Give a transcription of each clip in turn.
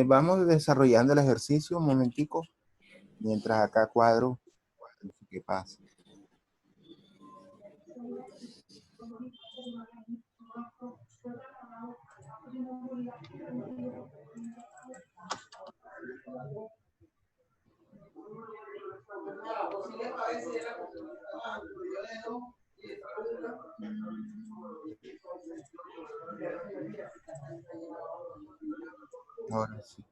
Vamos desarrollando el ejercicio un momentico, mientras acá cuadro qué pasa. Ahora sí.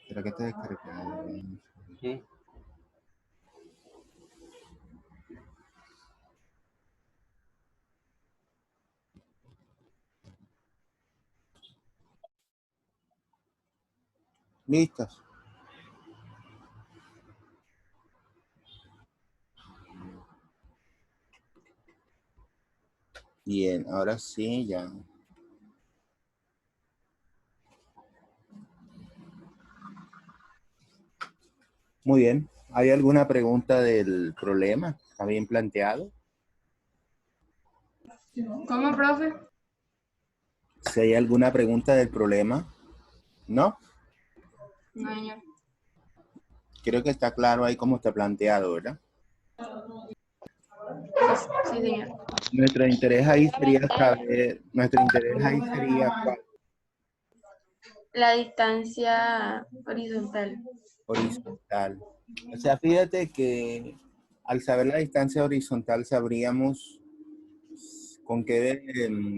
¿Será que te descargué? Sí. ¿Listos? Bien, ahora sí, ya. Muy bien. ¿Hay alguna pregunta del problema? ¿Está bien planteado? ¿Cómo, profe? Si hay alguna pregunta del problema, ¿no? No, señor. Creo que está claro ahí cómo está planteado, ¿verdad? Sí, señor. Nuestro interés ahí sería saber, nuestro interés ahí sería ¿cuál? La distancia horizontal. Horizontal. O sea, fíjate que al saber la distancia horizontal sabríamos con qué,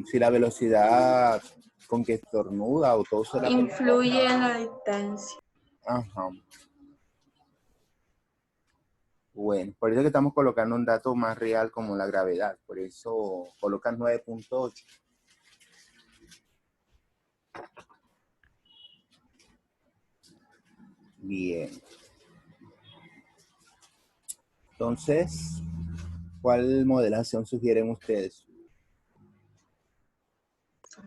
si la velocidad con que estornuda o tose la persona. Influye en la distancia. Ajá. Bueno, por eso que estamos colocando un dato más real como la gravedad. Por eso colocan 9.8. Bien. Entonces, ¿cuál modelación sugieren ustedes?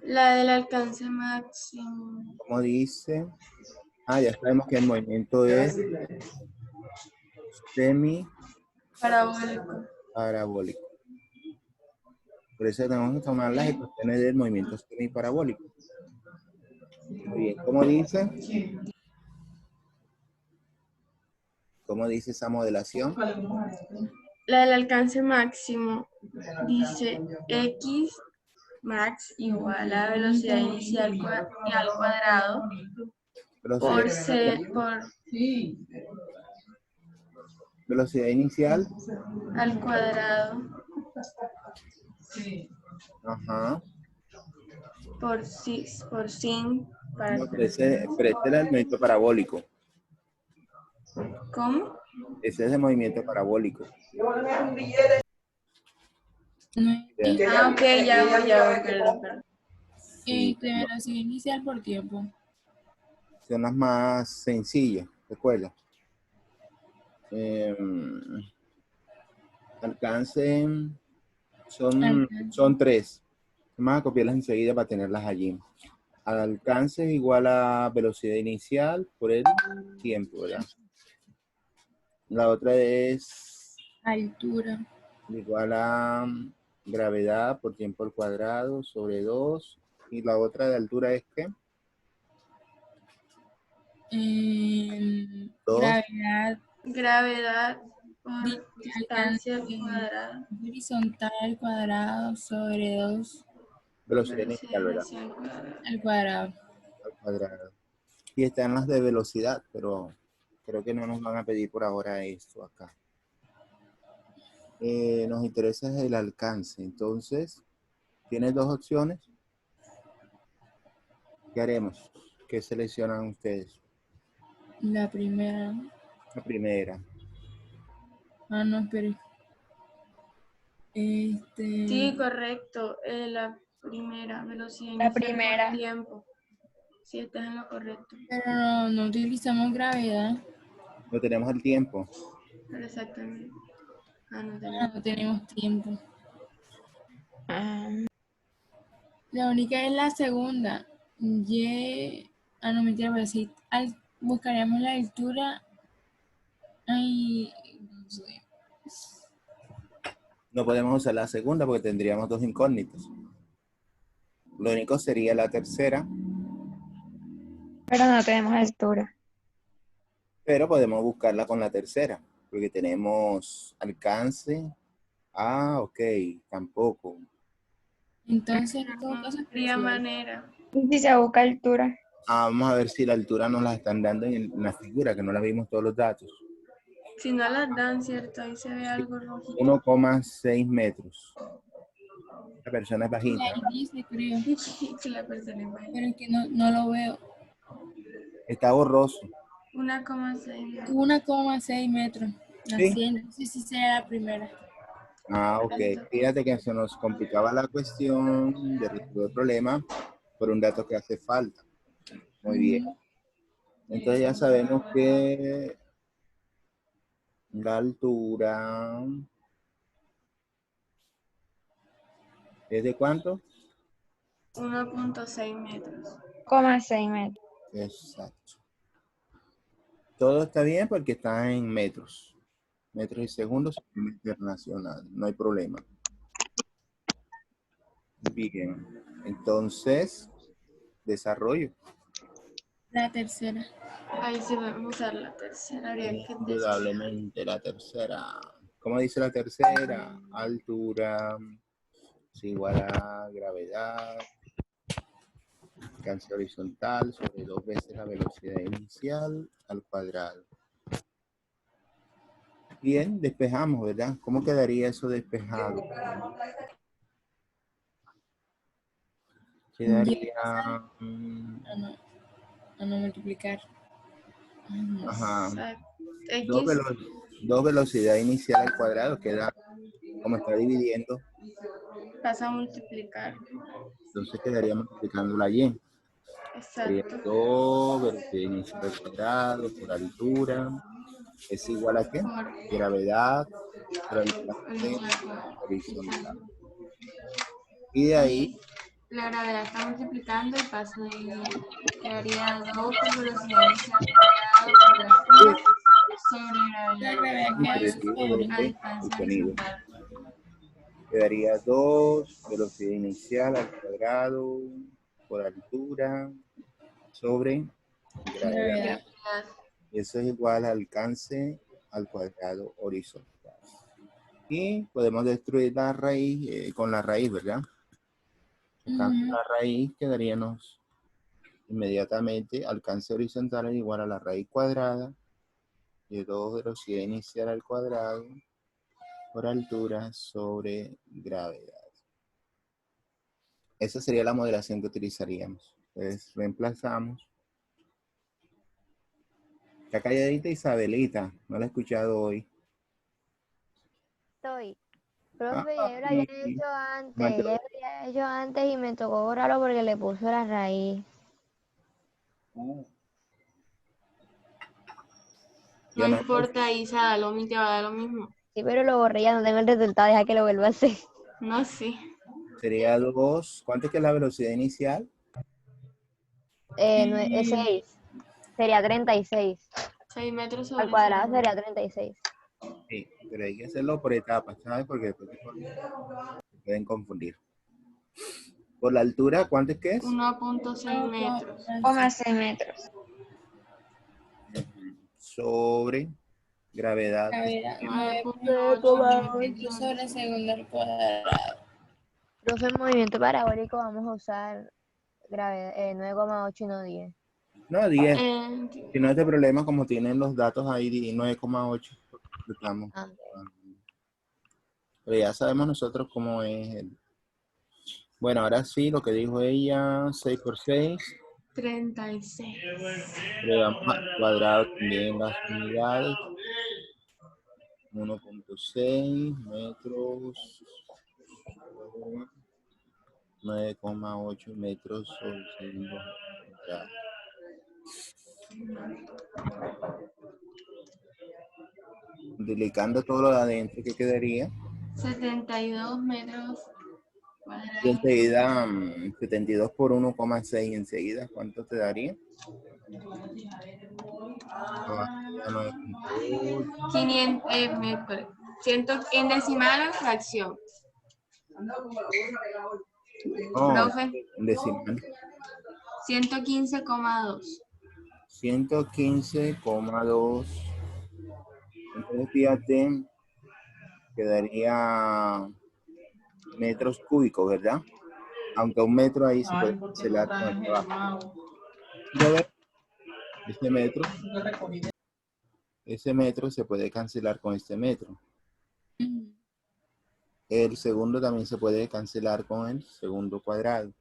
La del alcance máximo. Como dice, ya sabemos que el movimiento es semi Parabólico. parabólico. Por eso tenemos que tomar las ecuaciones del movimiento semiparabólico. Muy bien, ¿cómo dice? ¿Cómo dice esa modelación? La del alcance máximo dice X max igual a velocidad inicial al cuadrado por C por Velocidad inicial. al cuadrado Ajá. por sin para No, pero ese era el movimiento parabólico. ¿cómo? Ese es el movimiento parabólico. Ok, ya voy, perdón. Sí, Velocidad inicial por tiempo. son las más sencillas, recuerda. Alcance son tres. Vamos a copiarlas enseguida para tenerlas allí. Alcance es igual a velocidad inicial por el tiempo, ¿verdad? La otra es Altura. igual a gravedad por tiempo al cuadrado sobre 2. Y la otra de altura es ¿qué? Dos. Gravedad por distancia al cuadrado. Horizontal al cuadrado sobre 2 Velocidad Velocidad inicial, ¿verdad? inicial cuadrado. al cuadrado. Al cuadrado. Y están las de velocidad, pero creo que no nos van a pedir por ahora esto acá. Nos interesa el alcance. Entonces, tienes dos opciones. ¿Qué haremos? ¿Qué seleccionan ustedes? La primera. La primera. No, espere. Sí, correcto. La primera, velocidad La inicial primera. por tiempo. Sí, estás en lo correcto. Pero no utilizamos gravedad. No tenemos el tiempo. Pero exactamente. No tenemos. No tenemos tiempo. Ah, La única es la segunda. No mentira, pero sí. Buscaríamos la altura. Ay, no sé. No podemos usar la segunda porque tendríamos dos incógnitas. Lo único sería la tercera. Pero no tenemos altura. Pero podemos buscarla con la tercera, porque tenemos alcance. Ah, ok, tampoco. Entonces, en todo caso, Habría manera. ¿Y si se busca altura? Ah, vamos a ver si la altura nos la están dando en la figura, que no la vimos todos los datos. Si no las dan, ¿cierto? Ahí se ve algo rojito. 1,6 metros. La persona es y bajita. ahí dice, creo, Que la persona es mayor. pero es que no lo veo. Está borroso. 1,6. 1,6 metros. La Sí. 100, sí, sí, sería la primera. Ah, ok. Fíjate que se nos complicaba la cuestión de resolver el problema por un dato que hace falta. Muy bien. Entonces ya sabemos que la altura es de cuánto. 1,6 metros. 1,6 metros. Exacto. Todo está bien porque está en metros. Metros y segundos internacional. No hay problema. Bien. Entonces, desarrollo. La tercera. Ahí sí vamos a usar la tercera. Habría que despejar. Indudablemente la tercera. ¿Cómo dice la tercera? Altura es igual a gravedad. Alcance horizontal sobre 2 veces la velocidad inicial al cuadrado. Bien, despejamos, ¿verdad? ¿Cómo quedaría eso despejado? Quedaría... no multiplicar. No. Ajá. Exacto. Dos, X dos velocidad inicial al cuadrado, queda como está dividiendo, pasa a multiplicar. entonces quedaría multiplicando la y. Sería Exacto. 2 velocidad inicial al cuadrado por altura es igual a ¿qué? Por Gravedad por alcance horizontal. Y de ahí, la gravedad está multiplicando y pasa de ahí. Quedaría 2 por velocidad inicial cuadrado por altura sobre La gravedad. gravedad queda sobre. Alcance horizontal. quedaría 2 velocidad inicial al cuadrado por altura sobre gravedad. Gravedad. Eso es igual al alcance al cuadrado horizontal. Y podemos destruir la raíz con la raíz, ¿verdad? Sacando la raíz quedaríamos inmediatamente alcance horizontal es igual a la raíz cuadrada de 2 velocidad inicial al cuadrado por altura sobre gravedad. Esa sería la modelación que utilizaríamos. Entonces reemplazamos. Está calladita Isabelita, no la he escuchado hoy. Estoy. Profe, Ah, ya yo lo había sí. hecho antes, No hay ya yo lo había hecho antes y me tocó borrarlo porque le puso la raíz. Ya No no. importa, Isa, da lo mismo, te va a dar lo mismo. Sí, pero lo borré, ya no tengo el resultado, deja que lo vuelva a hacer. No, sí. Sería 2. ¿Cuánto es que es la velocidad inicial? 6. Sería 36. 6 metros Al sobre cuadrado segundo. sería 36. Sí, pero hay que hacerlo por etapas, ¿sabes? Porque después se pueden confundir. Por la altura, ¿cuánto es que es? 1,6 metros. 1,6 metros. Sobre gravedad. Gravedad. 9,8 metros sobre segundo al cuadrado. Profe, en movimiento parabólico vamos a usar gravedad 9,8 y no 10. No, 10. Eh, Si no es de problema, como tienen los datos ahí, 9,8. Ah, Pero ya sabemos nosotros cómo es el... Bueno, ahora sí, lo que dijo ella, 6 por 6. 36. Le damos al cuadrado también las unidades. 1,6 metros. 9,8 metros sobre segundo. Multiplicando todo lo de adentro, ¿qué quedaría? 72 metros cuadrados. Y enseguida, 72 por 1,6 enseguida, ¿cuánto te daría? 500, miércoles. En decimal o fracción. No, Profe, en decimal. 115,2. 115,2. Entonces, fíjate, quedaría metros cúbicos, ¿verdad? Aunque un metro ahí se puede cancelar con este abajo. ¿Ya ves? Ese metro se puede cancelar con este metro. El segundo también se puede cancelar con el segundo cuadrado.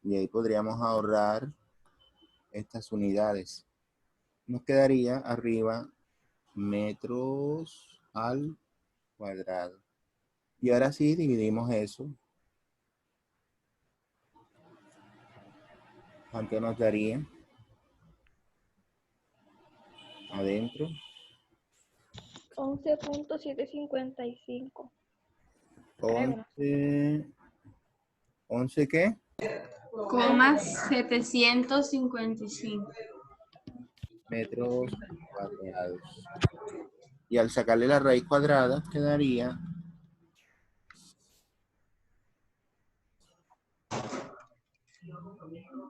Y ahí podríamos ahorrar estas unidades. Nos quedaría arriba metros al cuadrado. Y ahora sí dividimos eso. ¿Cuánto nos daría? Adentro. 11.755. 11 ¿qué? 755. Metros cuadrados. Y al sacarle la raíz cuadrada quedaría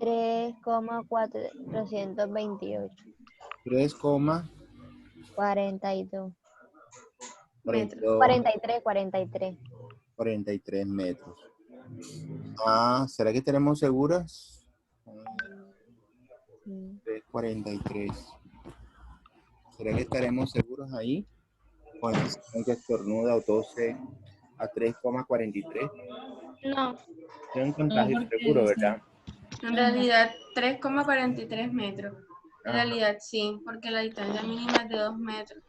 3,428. 3,42. 42. 43. metros. ¿Será que tenemos seguras? 3,43. ¿Será que estaremos seguros ahí? Con ese señor que estornuda o tose a 3,43. No. Es un contagio seguro, ¿verdad? En realidad, 3,43 metros. En Ajá. realidad, sí, porque la distancia mínima es de 2 metros.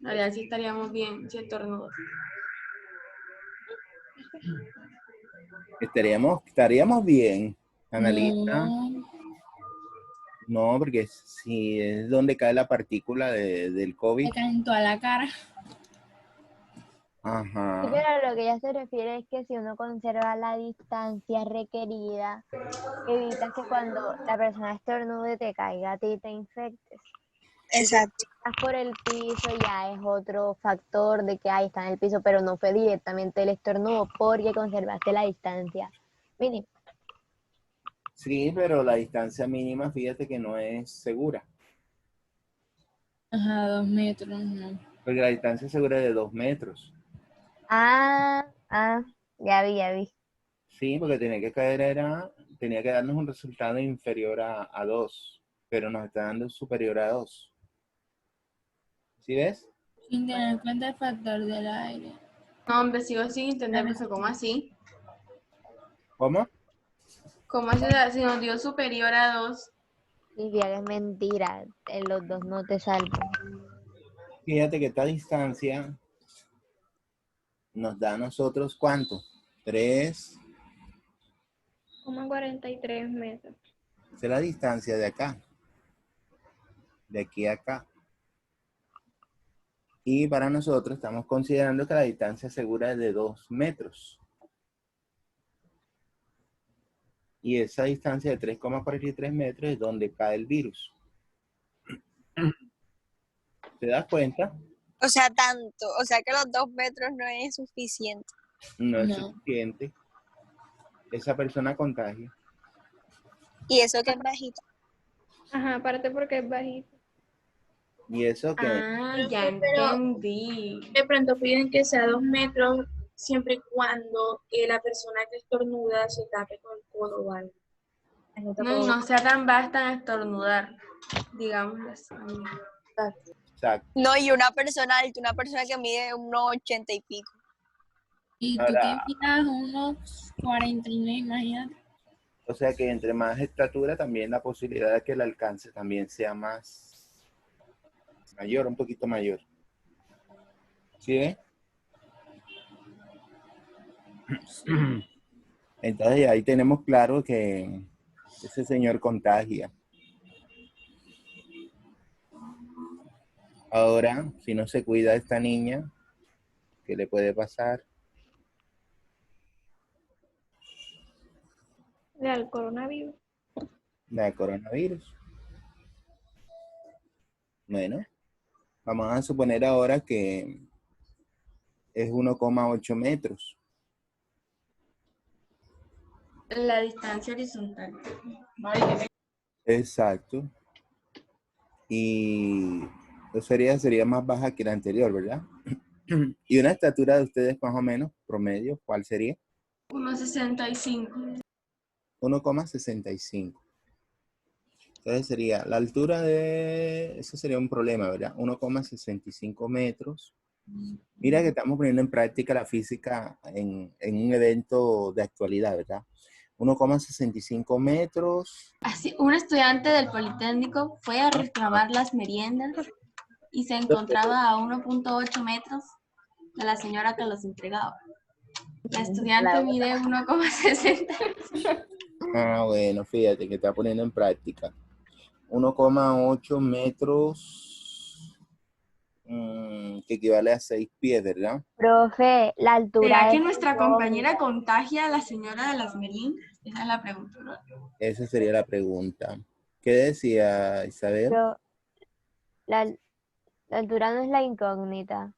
En realidad, sí estaríamos bien si estornudo. Estaríamos bien, Analista. No, No, porque si es donde cae la partícula del COVID. me caen toda la cara. Ajá. Sí, pero lo que ella se refiere es que si uno conserva la distancia requerida, evitas que cuando la persona estornude te caiga a ti y te infectes. Exacto. Si estás por el piso ya es otro factor de que ahí está en el piso, pero no fue directamente el estornudo porque conservaste la distancia mínima. Sí, pero la distancia mínima, fíjate que no es segura. Ajá, 2 metros, no. Porque la distancia segura es de 2 metros. Ya vi. Sí, porque tenía que darnos un resultado inferior a 2, pero nos está dando superior a 2. ¿Sí ves? Sin tener en cuenta el factor del aire. No, hombre, sigo sin entender eso. ¿Cómo así? ¿Cómo? ¿Cómo así? Si nos dio superior a 2? Y ya es mentira, en los dos no te salvan. Fíjate que esta distancia nos da a nosotros, ¿cuánto? 3,43 metros. Esa es la distancia de acá. De aquí a acá. Y para nosotros estamos considerando que la distancia segura es de 2 metros. Y esa distancia de 3,43 metros es donde cae el virus. ¿Te das cuenta? O sea, tanto. O sea que los 2 metros no es suficiente. No es No. suficiente. Esa persona contagia. Y eso que es bajito. Ajá, aparte porque es bajito. Y eso que Ya entendí. De pronto piden que sea 2 metros siempre y cuando la persona que estornuda se tape con el codo o algo. No, y no sea tan basta en estornudar, digámoslo así. exacto. No, y una persona alta, una persona que mide unos 80 y pico. Y tú Ahora, que miras unos 49, imagínate. o sea que entre más estatura también la posibilidad de que el alcance también sea más mayor, un poquito mayor. ¿Sí ves? Entonces ahí tenemos claro que ese señor contagia. Ahora, si no se cuida a esta niña, ¿qué le puede pasar? Del coronavirus. La de coronavirus. Bueno, vamos a suponer ahora que es 1,8 metros. La distancia horizontal. Exacto. Y sería más baja que la anterior, ¿verdad? Y una estatura de ustedes más o menos, promedio, ¿cuál sería? 1,65. 1,65. Entonces sería la altura de, eso sería un problema, ¿verdad? 1,65 metros. Mira que estamos poniendo en práctica la física en un evento de actualidad, ¿verdad? 1,65 metros. Así, un estudiante del Politécnico fue a reclamar las meriendas y se encontraba a 1,8 metros de la señora que los entregaba. La estudiante mide 1,60. Ah, bueno, fíjate que está poniendo en práctica. 1,8 metros, que equivale a 6 pies, ¿verdad? Profe, la ¿Será altura que es nuestra incógnita. compañera contagia a la señora de las meriendas? Esa es la pregunta, ¿no? Esa sería la pregunta. ¿Qué decía Isabel? Pero la altura no es la incógnita.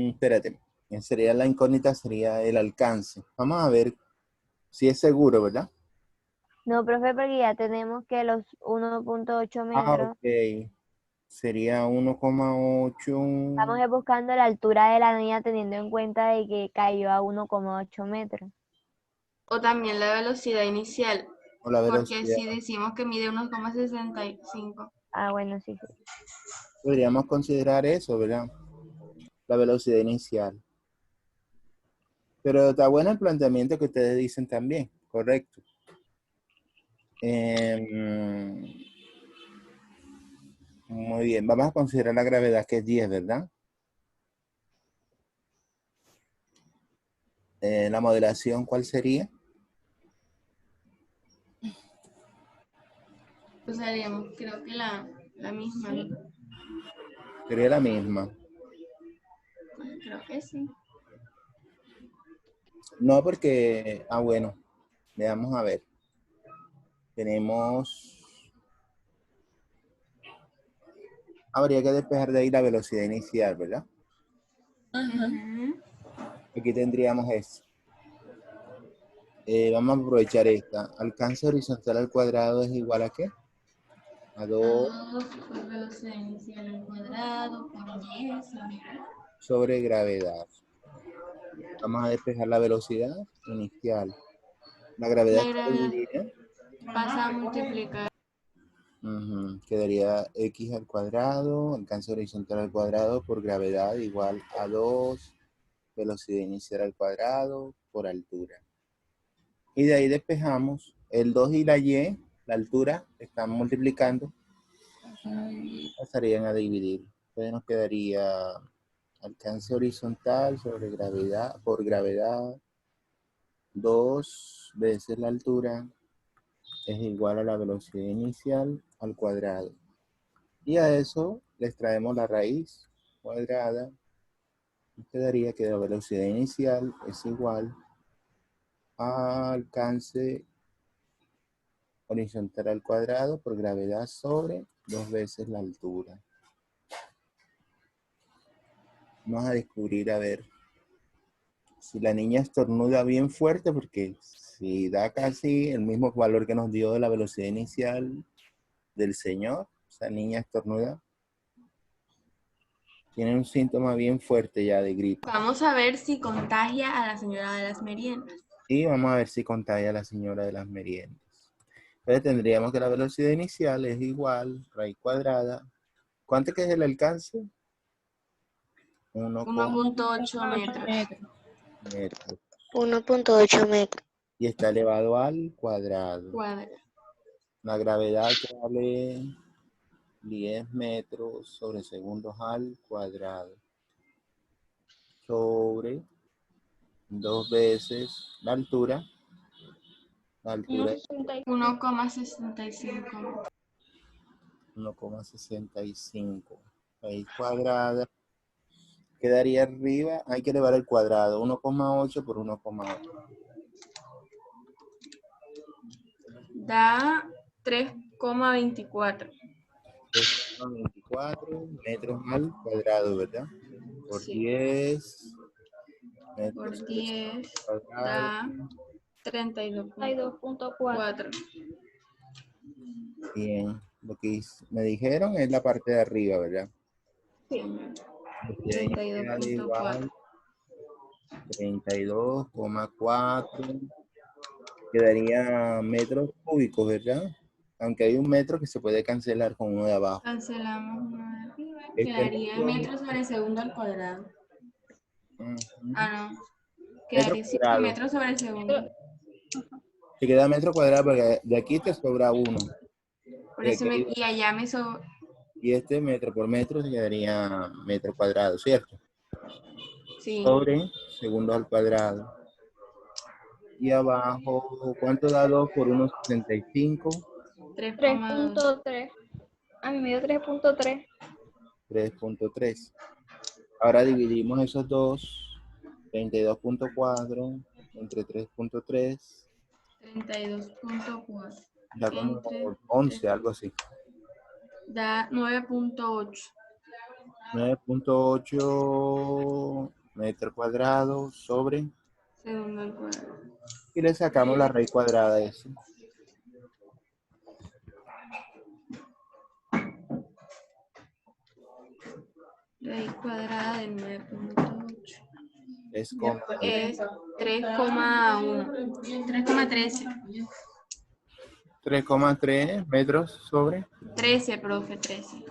Espérate. Sería la incógnita, sería el alcance. Vamos a ver si es seguro, ¿verdad? No, profe, porque ya tenemos que los 1,8 Ah, metros. ok. Sería 1,8 Estamos buscando la altura de la niña teniendo en cuenta de que cayó a 1,8 metros. O también la velocidad inicial, o la porque velocidad. si decimos que mide 1,65. Ah, bueno, sí, sí. Podríamos considerar eso, ¿verdad? La velocidad inicial. Pero está bueno el planteamiento que ustedes dicen también, correcto. Muy bien, vamos a considerar la gravedad que es 10, ¿verdad? La modelación, ¿cuál sería? Usaríamos, creo que la misma, ¿no? Sería la misma. Creo que sí. No, porque, bueno, veamos a ver. Tenemos, habría que despejar de ahí la velocidad inicial, ¿verdad? Ajá. Aquí tendríamos eso. Vamos a aprovechar esta. Alcance horizontal al cuadrado es igual a ¿qué? A 2 2 por velocidad inicial al cuadrado por 10. sobre gravedad. Vamos a despejar la velocidad inicial. La gravedad La está gravedad dividida. pasa a multiplicar. Quedaría x al cuadrado, alcance horizontal al cuadrado por gravedad igual a 2, velocidad inicial al cuadrado por altura. Y de ahí despejamos el 2 y la y, la altura, están multiplicando, pasarían a dividir. Entonces nos quedaría alcance horizontal sobre gravedad, por gravedad, 2 veces la altura es igual a la velocidad inicial al cuadrado. Y a eso les traemos la raíz cuadrada. Nos quedaría que la velocidad inicial es igual a alcance horizontal al cuadrado por gravedad sobre 2 veces la altura. Vamos a descubrir, a ver, si la niña estornuda bien fuerte, porque si da casi el mismo valor que nos dio de la velocidad inicial del señor, esa niña estornuda, tiene un síntoma bien fuerte ya de gripe. Vamos a ver si contagia a la señora de las meriendas. Y vamos a ver si contagia a la señora de las meriendas. Entonces tendríamos que la velocidad inicial es igual, raíz cuadrada. ¿Cuánto que es el alcance? 1,8 metros. metros. 1,8 metros. Y está elevado al cuadrado. Cuadrado. La gravedad que vale 10 metros sobre segundos al cuadrado. Sobre 2 veces la altura. La altura es 1,65. 1,65. Raíz cuadrada. Quedaría arriba, hay que elevar el cuadrado. 1,8 por 1,8. Da 3,24. 3,24 metros al cuadrado, ¿verdad? Por Sí. 10 metros por 10 cuadrados. da 32.4. 32.4. Bien, lo que me dijeron es la parte de arriba, ¿verdad? Sí. Y ahí queda 32.4. igual 32,4. Quedaría metros cúbicos, ¿verdad? Aunque hay un metro que se puede cancelar con uno de abajo. Cancelamos uno de arriba. Este Quedaría metro- metros sobre segundo al cuadrado. Ujú. Ah, no. Metro Quedaría sí, cuadrado. metros sobre segundo. Te queda metro cuadrado porque de aquí te sobra uno. Por Y, eso aquí- y allá me sobra. y este metro por metro se quedaría metro cuadrado, ¿cierto? Sí. Sobre segundo al cuadrado. Y abajo, ¿cuánto da 2 por 1,65? 3,2. 3.3. A mí me dio 3.3. 3,3. Ahora dividimos esos dos, 32,4 entre 3,3, 32.4. da como Entre 11, algo así. da 9.8. 9,8 metros cuadrados sobre, Segundo al cuadrado. y le sacamos la raíz cuadrada de eso. Raíz cuadrada de 9.8. Es como Es 3,1. 3,13. 3,3 metros sobre 13, profe, 13.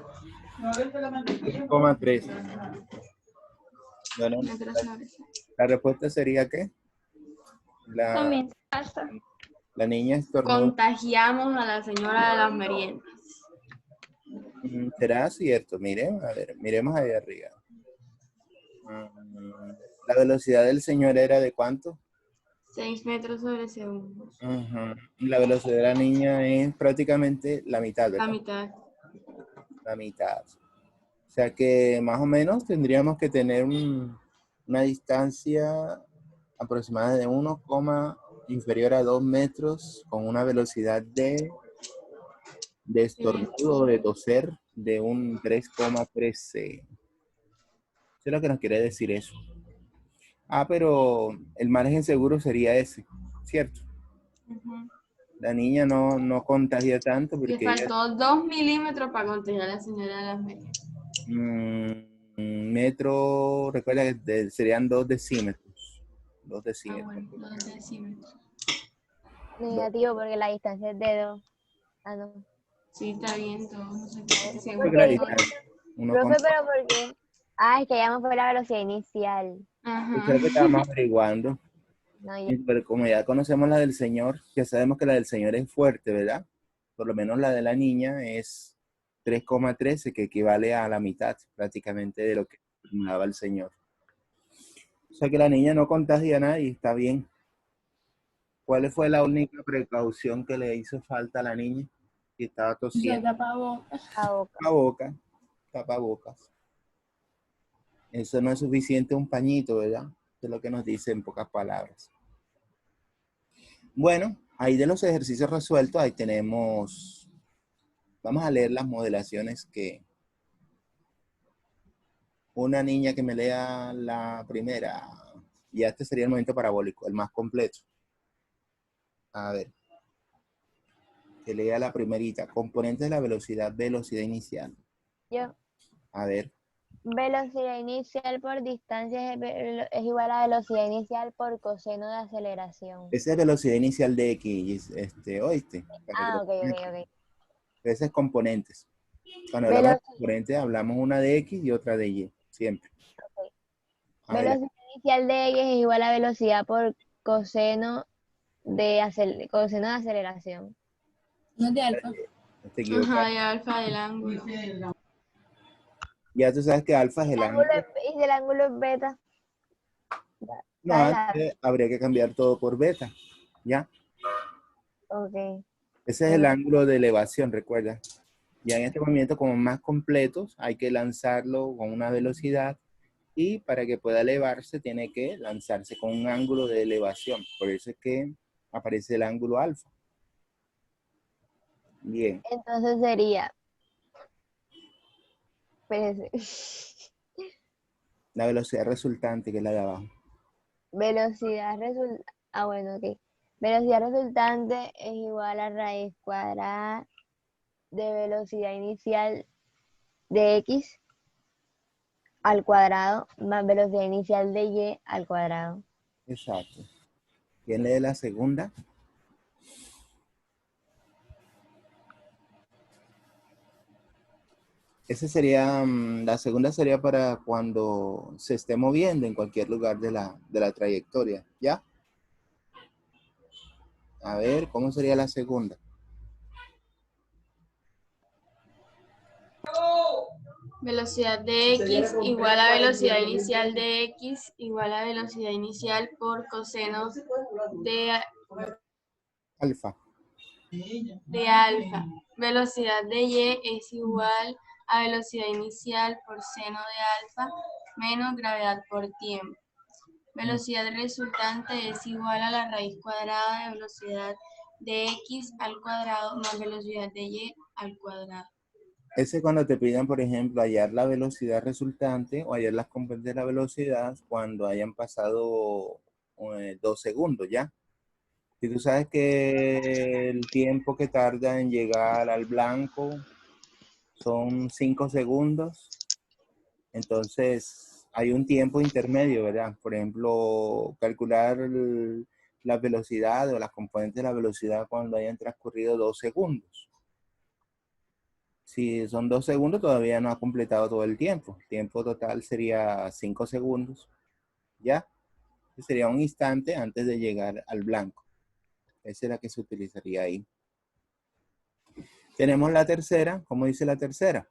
3,3. Bueno, Metros sobre. la respuesta sería que la, También se pasa. la niña estornuda. Contagiamos a la señora de las meriendas. ¿Será cierto? Miremos, a ver, miremos ahí arriba. La velocidad del señor era de ¿cuánto? 6 metros sobre segundo. Ujú. La velocidad de la niña es prácticamente la mitad, La ¿verdad? mitad. La mitad. O sea que más o menos tendríamos que tener una distancia aproximada de 1, inferior a 2 metros con una velocidad de estornudo, de toser, de un 3,13. Eso es lo que nos quiere decir eso. Ah, pero el margen seguro sería ese, ¿cierto? Ujú. La niña no contagia tanto Le porque ella, faltó 2 milímetros para contagiar a la señora de las meriendas. metro, recuerda que serían 2 decímetros. 2 Ah, decímetros. bueno, 2 decímetros. Negativo porque la distancia es de 2. Ah, no. Sí, está bien, todo. No sé qué. Creo Seguro. que la Porque, distancia, profe, pero ¿por qué? Ah, es que ya me fue la velocidad inicial. Ajá. eso es lo que estábamos averiguando. No, Pero como ya conocemos la del señor, ya sabemos que la del señor es fuerte, ¿verdad? Por lo menos la de la niña es 3,13, que equivale a la mitad prácticamente de lo que daba el señor. O sea que la niña no contagia a nadie, está bien. ¿Cuál fue la única precaución que le hizo falta a la niña? Que estaba Usar tosiendo. tapabocas. a boca. Tapabocas. Eso no es suficiente, un pañito, ¿verdad? Eso es lo que nos dice en pocas palabras. Bueno, ahí de los ejercicios resueltos, ahí tenemos, vamos a leer las modelaciones que una niña que me lea la primera, ya este sería el momento parabólico, el más completo. A ver, que lea la primerita, componentes de la velocidad inicial. Yo, A ver, velocidad inicial por distancia es igual a velocidad inicial por coseno de aceleración. esa es velocidad inicial de X, ¿oíste? Para que Ah, lo ok, ok, conozcan. ok. Ese es componentes. Cuando hablamos de Velocidad, componentes, hablamos una de X y otra de Y, siempre. Adelante. velocidad inicial de X es igual a velocidad por coseno coseno de aceleración. No es de alfa. Te equivocas. Ajá, y alfa del ángulo. Ya tú sabes que alfa es el ángulo. Y si el ángulo es beta, No, sale la- antes habría que cambiar todo por beta. ¿Ya? ok. Ese es el ángulo de elevación, recuerda. Ya en este movimiento, como más completos, hay que lanzarlo con una velocidad y para que pueda elevarse tiene que lanzarse con un ángulo de elevación. Por eso es que aparece el ángulo alfa. Bien. Entonces sería, espérese. La velocidad resultante, que es la de abajo. velocidad resultante, bueno, ok. Velocidad resultante es igual a raíz cuadrada de velocidad inicial de x al cuadrado más velocidad inicial de y al cuadrado. Exacto. ¿Quién lee la segunda? Ese sería, la segunda sería para cuando se esté moviendo en cualquier lugar de la trayectoria, ¿ya? A ver, ¿cómo sería la segunda? Velocidad de x igual a velocidad inicial de x igual a velocidad inicial por coseno de Alfa. alfa. Velocidad de y es igual a velocidad inicial por seno de alfa menos gravedad por tiempo. Velocidad resultante es igual a la raíz cuadrada de velocidad de x al cuadrado más velocidad de y al cuadrado. Ese cuando te pidan, por ejemplo, hallar la velocidad resultante o hallar las componentes de la velocidad cuando hayan pasado 2 segundos, ¿ya? Si tú sabes que el tiempo que tarda en llegar al blanco son 5 segundos, entonces hay un tiempo intermedio, ¿verdad? Por ejemplo, calcular la velocidad o las componentes de la velocidad cuando hayan transcurrido 2 segundos. Si son 2 segundos, todavía no ha completado todo el tiempo. El tiempo total sería 5 segundos, ¿ya? Sería un instante antes de llegar al blanco. Esa es la que se utilizaría ahí. Tenemos la tercera. ¿Cómo dice la tercera?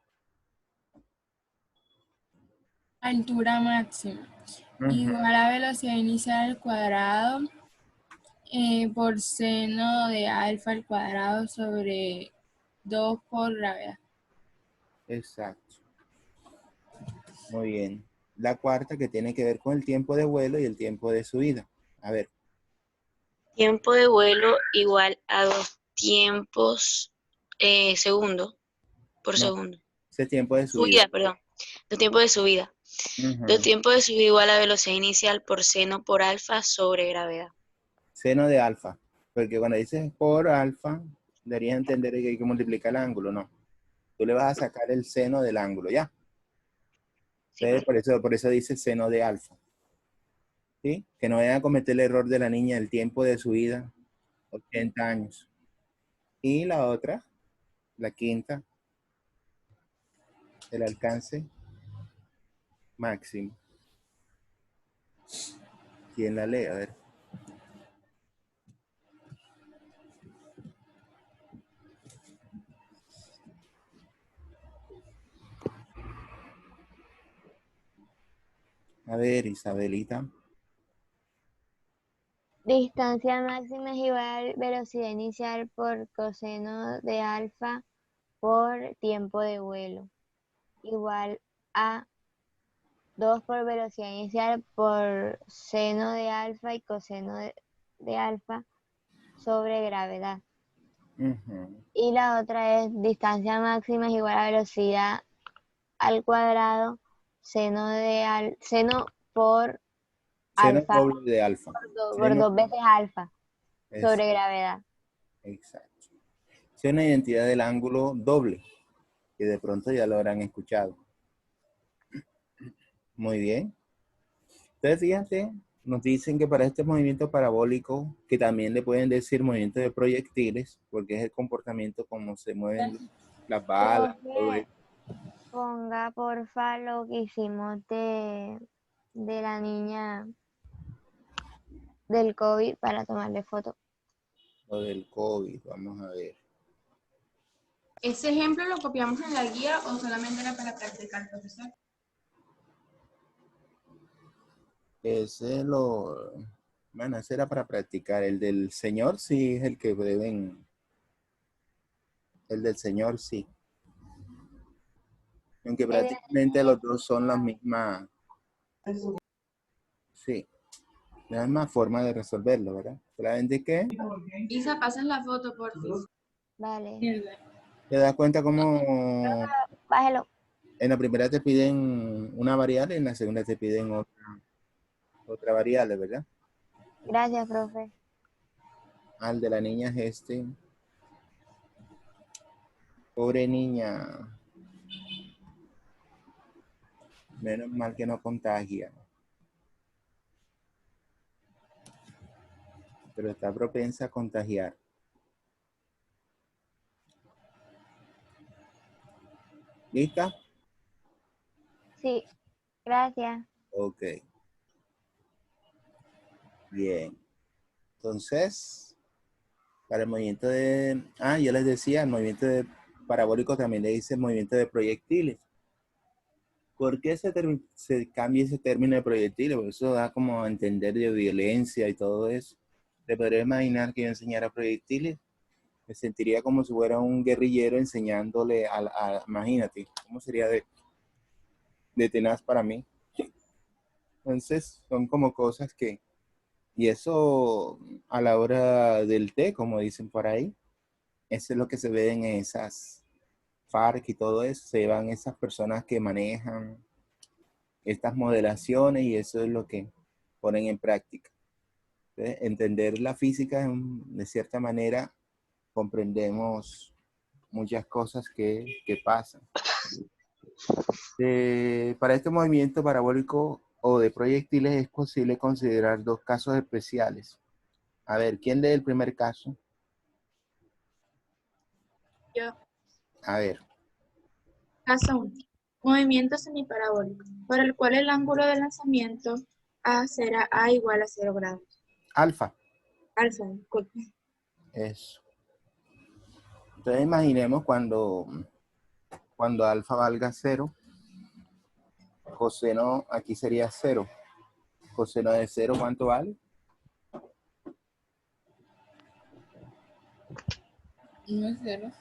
Altura máxima. Igual a velocidad inicial al cuadrado por seno de alfa al cuadrado sobre 2 por gravedad. Exacto. Muy bien. La cuarta que tiene que ver con el tiempo de vuelo y el tiempo de subida. A ver. Tiempo de vuelo igual a 2 tiempos segundo por No, segundo. ese tiempo de subida. Subida, perdón. 2 tiempos de subida. 2 tiempos de subida igual a velocidad inicial por seno por alfa sobre gravedad. Seno de alfa. Porque cuando dices por alfa, deberías entender que hay que multiplicar el ángulo, ¿no? Tú le vas a sacar el seno del ángulo, ¿ya? Sí, Entonces, por eso dice seno de alfa. ¿Sí? Que no vayan a cometer el error de la niña, el tiempo de su vida, 80 años. Y la otra, la quinta, el alcance máximo. ¿Quién la lee? A ver. A ver, Isabelita. Distancia máxima es igual a velocidad inicial por coseno de alfa por tiempo de vuelo. Igual a 2 por velocidad inicial por seno de alfa y coseno de alfa sobre gravedad. Y la otra es distancia máxima es igual a velocidad al cuadrado seno por Seno alfa doble de alfa. por 2 veces alfa sobre Exacto. gravedad. Exacto. Es una identidad del ángulo doble, que de pronto ya lo habrán escuchado. Muy bien. Entonces, fíjate, nos dicen que para este movimiento parabólico, que también le pueden decir movimiento de proyectiles, porque es el comportamiento como se mueven las balas, todo eso. Ponga porfa lo que hicimos de la niña del COVID para tomarle foto. Lo del COVID, vamos a ver. ¿Ese ejemplo lo copiamos en la guía o solamente era para practicar, profesor? Bueno, ese era para practicar. El del señor sí es el que deben. El del señor sí. Aunque prácticamente los dos son la misma. Sí. La misma forma de resolverlo, ¿verdad? Solamente que. Isa, pasas la foto, por favor. Vale. ¿Te das cuenta cómo Bájelo. en la primera te piden una variable y en la segunda te piden otra variable, ¿verdad? Gracias, profe. Al de la niña es este. Pobre niña. Menos mal que no contagia. Pero está propensa a contagiar. ¿Lista? Sí, gracias. Ok. Bien. Entonces, para el movimiento de... Ah, yo les decía, el movimiento de parabólico también le dice movimiento de proyectiles. ¿Por qué se cambia ese término de proyectiles? Porque eso da como a entender de violencia y todo eso. ¿Te podrías imaginar que yo enseñara proyectiles? Me sentiría como si fuera un guerrillero enseñándole imagínate, ¿cómo sería de tenaz para mí? Entonces, son como cosas que, y eso a la hora del té, como dicen por ahí, eso es lo que se ve en esas FARC y todo eso, se van esas personas que manejan estas modelaciones y eso es lo que ponen en práctica. Entonces, entender la física, de cierta manera, comprendemos muchas cosas que pasan. Para este movimiento parabólico o de proyectiles es posible considerar dos casos especiales. A ver, ¿quién lee el primer caso? Yo. A ver. Caso 1. Movimiento semiparabólico, para el cual el ángulo de lanzamiento A será A igual a 0 grados. Alfa. Alfa, disculpe. Eso. Entonces imaginemos cuando alfa valga 0, coseno aquí sería 0. Coseno de 0, ¿cuánto vale? 1, 0.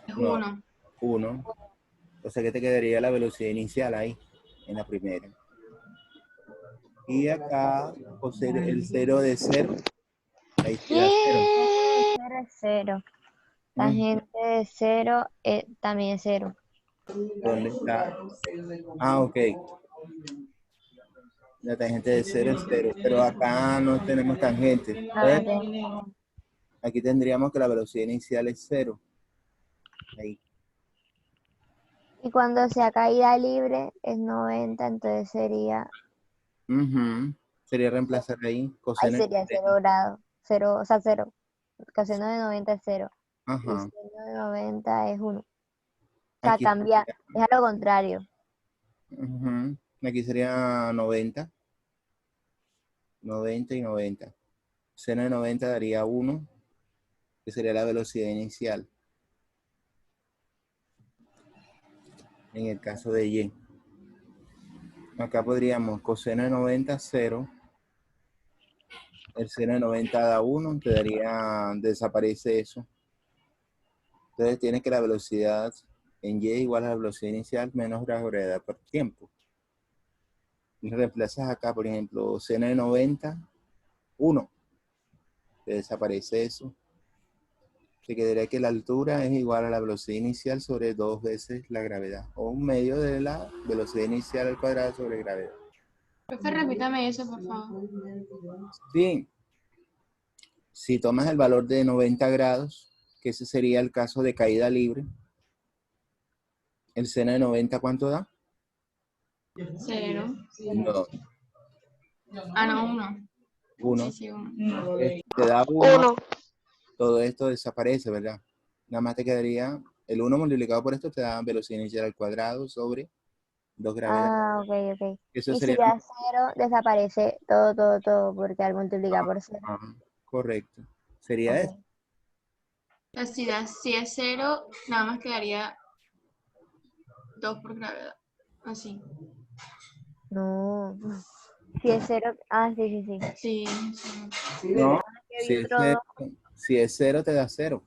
Es No, 1. 1. O sea que te quedaría la velocidad inicial ahí, en la primera. Y acá, el 0 de 0, ahí queda 0. 0 es 0. Tangente de 0 también es 0. ¿Dónde está? Ah, ok. La tangente de 0 es 0, pero acá no tenemos tangente. Entonces, aquí tendríamos que la velocidad inicial es 0. Ahí. Y cuando sea caída libre es 90, entonces sería Sería reemplazar ahí coseno. sería 0 grados. 0, o sea, 0. Coseno de 90 es 0. Y Ajá. seno de 90 es 1. O sea, Aquí cambia, es a lo contrario. Aquí sería 90. 90 y 90. Seno de 90 daría 1, que sería la velocidad inicial. En el caso de Y. Acá podríamos coseno de 90, 0. El seno de 90 da 1, te daría, desaparece eso. Entonces tienes que la velocidad en Y igual a la velocidad inicial menos la gravedad por tiempo. Y reemplazas acá, por ejemplo, seno de 90, 1. Te desaparece eso. Te quedaría que la altura es igual a la velocidad inicial sobre 2 veces la gravedad. O un medio de la velocidad inicial al cuadrado sobre gravedad. Profe, repítame eso, por favor. Bien. Si tomas el valor de 90 grados, que ese sería el caso de caída libre, ¿el seno de 90 cuánto da? 0. No. Ah, no, 1. 1. Sí, sí, 1. Te da 1. Todo esto desaparece, ¿verdad? Nada más te quedaría, el 1 multiplicado por esto te da velocidad inicial al cuadrado sobre 2 gravedades. Ah, ok. Eso Y sería... si da 0, desaparece todo, porque al multiplicar por 0. Correcto. Sería eso. Si es 0, nada más quedaría 2 por gravedad. Así. No. Si es 0, sí. Sí. No, Que vi otro 2. si es 0 te da 0.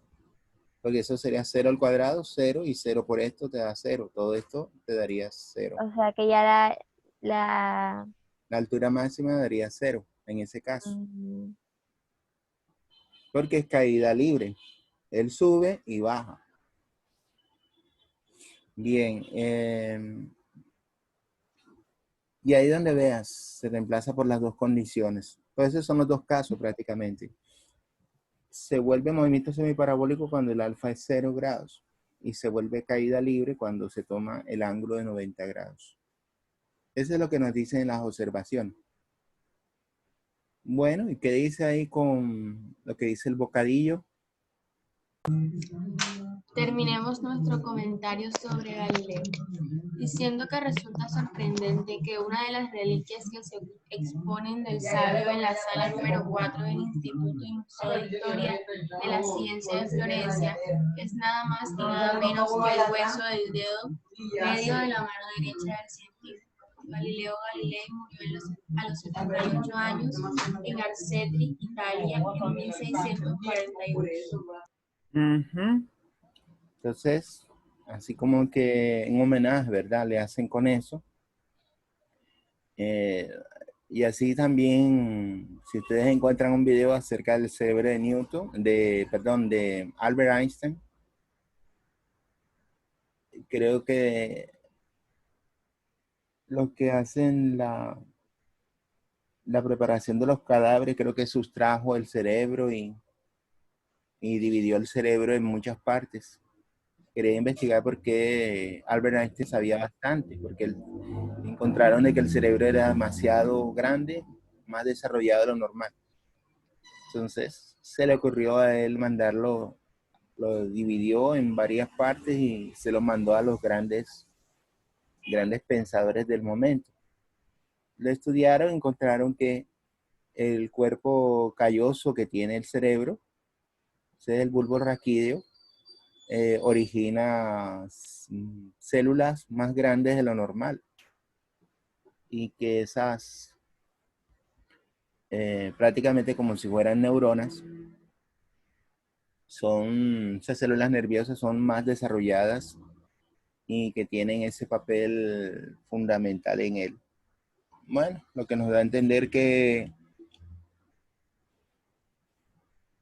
Porque eso sería 0 al cuadrado, 0, y 0 por esto te da 0. Todo esto te daría 0. O sea que ya la La altura máxima daría 0 en ese caso. mm, Porque es caída libre. Él sube y baja. Bien. Y ahí donde veas, se reemplaza por las dos condiciones. Pues esos son los dos casos prácticamente. Se vuelve movimiento semiparabólico cuando el alfa es 0 grados y se vuelve caída libre cuando se toma el ángulo de 90 grados. Eso es lo que nos dicen en las observaciones. Bueno, ¿y qué dice ahí con lo que dice el bocadillo? Terminemos nuestro comentario sobre Galileo, diciendo que resulta sorprendente que una de las reliquias que se exponen del sabio en la sala número 4 del Instituto y Museo de Historia de la Ciencia de Florencia es nada más y nada menos que el hueso del dedo medio de la mano derecha del científico. Galileo Galilei murió a los 78 años en Arcetri, Italia, en 1642. Entonces, así como que en homenaje, ¿verdad? Le hacen con eso. Y así también, si ustedes encuentran un video acerca del cerebro de Newton, de Albert Einstein, creo que lo que hacen la preparación de los cadáveres, creo que sustrajo el cerebro y dividió el cerebro en muchas partes. Quería investigar por qué Albert Einstein sabía bastante, porque encontraron de que el cerebro era demasiado grande, más desarrollado de lo normal. Entonces se le ocurrió a él mandarlo, lo dividió en varias partes y se lo mandó a los grandes pensadores del momento. Lo estudiaron, encontraron que el cuerpo calloso que tiene el cerebro, ese es el bulbo raquídeo, origina células más grandes de lo normal y que esas prácticamente como si fueran neuronas, esas células nerviosas son más desarrolladas y que tienen ese papel fundamental en él. Bueno, lo que nos da a entender que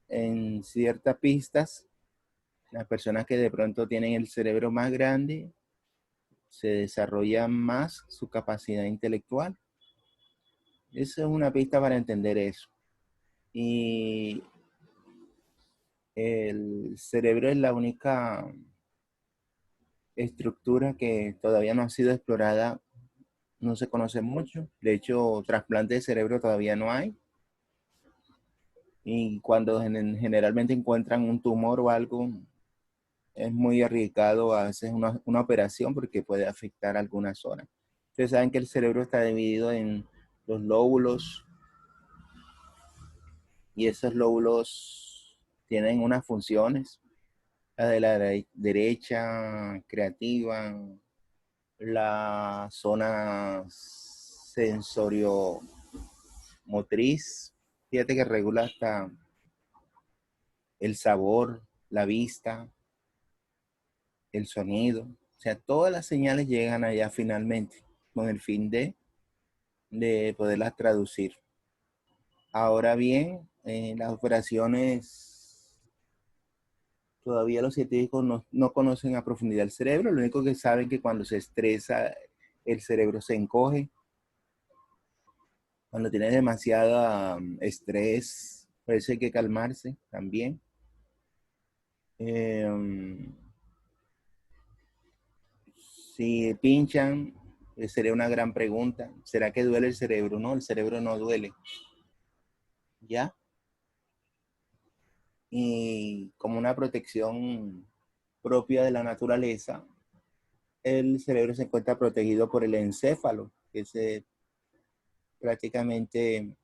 en ciertas pistas, las personas que de pronto tienen el cerebro más grande, se desarrolla más su capacidad intelectual. Esa es una pista para entender eso. Y el cerebro es la única estructura que todavía no ha sido explorada, no se conoce mucho. De hecho, trasplante de cerebro todavía no hay. Y cuando generalmente encuentran un tumor o algo, es muy arriesgado a veces una operación porque puede afectar alguna zona. Ustedes saben que el cerebro está dividido en los lóbulos y esos lóbulos tienen unas funciones. La de la derecha, creativa, la zona sensorio-motriz, fíjate que regula hasta el sabor, la vista, el sonido. O sea, todas las señales llegan allá finalmente con el fin de poderlas traducir. Ahora bien, las operaciones, todavía los científicos no conocen a profundidad el cerebro. Lo único que saben es que cuando se estresa, el cerebro se encoge. Cuando tienes demasiado estrés, parece que hay que calmarse también. Si pinchan, sería una gran pregunta. ¿Será que duele el cerebro? No, el cerebro no duele. ¿Ya? Y como una protección propia de la naturaleza, el cerebro se encuentra protegido por el encéfalo, que prácticamente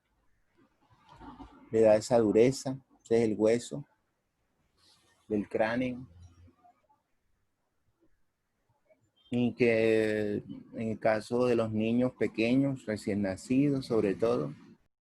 le da esa dureza. Ese es el hueso del cráneo. Y que en el caso de los niños pequeños, recién nacidos sobre todo,